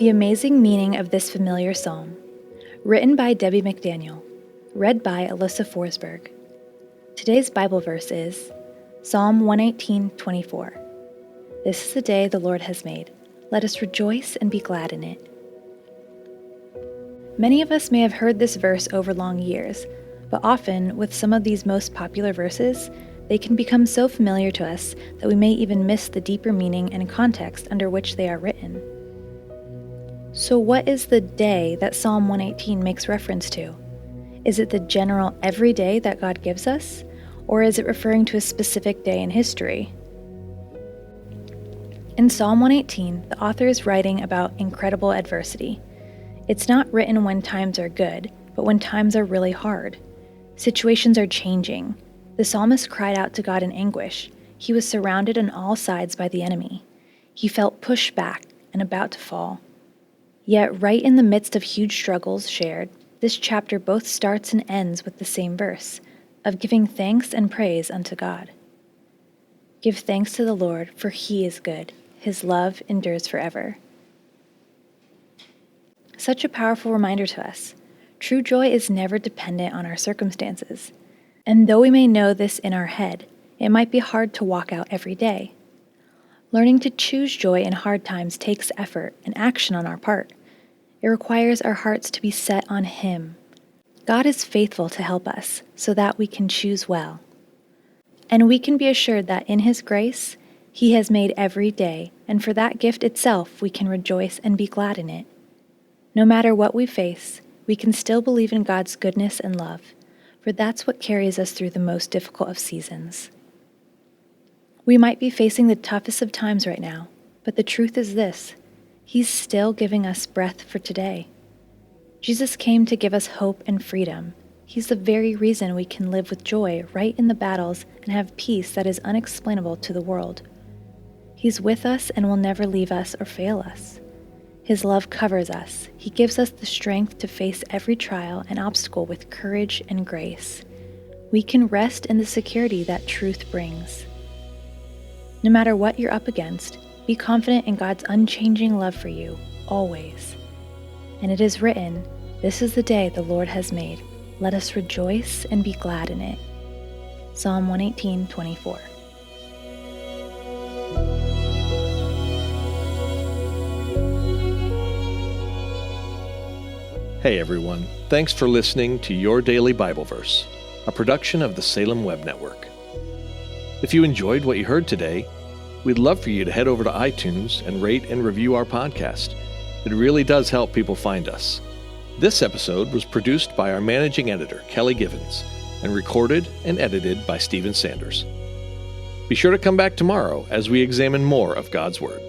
The Amazing Meaning of This Familiar Psalm, written by Debbie McDaniel, read by Alyssa Forsberg. Today's Bible verse is Psalm 118:24. This is the day the Lord has made. Let us rejoice and be glad in it. Many of us may have heard this verse over long years, but often, with some of these most popular verses, they can become so familiar to us that we may even miss the deeper meaning and context under which they are written. So what is the day that Psalm 118 makes reference to? Is it the general everyday that God gives us, or is it referring to a specific day in history? In Psalm 118, the author is writing about incredible adversity. It's not written when times are good, but when times are really hard. Situations are changing. The psalmist cried out to God in anguish. He was surrounded on all sides by the enemy. He felt pushed back and about to fall. Yet right in the midst of huge struggles shared, this chapter both starts and ends with the same verse, of giving thanks and praise unto God. Give thanks to the Lord, for he is good. His love endures forever. Such a powerful reminder to us. True joy is never dependent on our circumstances. And though we may know this in our head, it might be hard to walk out every day. Learning to choose joy in hard times takes effort and action on our part. It requires our hearts to be set on Him. God is faithful to help us so that we can choose well. And we can be assured that in His grace, He has made every day, and for that gift itself, we can rejoice and be glad in it. No matter what we face, we can still believe in God's goodness and love, for that's what carries us through the most difficult of seasons. We might be facing the toughest of times right now, but the truth is this: He's still giving us breath for today. Jesus came to give us hope and freedom. He's the very reason we can live with joy right in the battles and have peace that is unexplainable to the world. He's with us and will never leave us or fail us. His love covers us. He gives us the strength to face every trial and obstacle with courage and grace. We can rest in the security that truth brings. No matter what you're up against, be confident in God's unchanging love for you, always. And it is written, "This is the day the Lord has made. Let us rejoice and be glad in it." Psalm 118:24. Hey everyone, thanks for listening to Your Daily Bible Verse, a production of the Salem Web Network. If you enjoyed what you heard today, we'd love for you to head over to iTunes and rate and review our podcast. It really does help people find us. This episode was produced by our managing editor, Kelly Givens, and recorded and edited by Stephen Sanders. Be sure to come back tomorrow as we examine more of God's Word.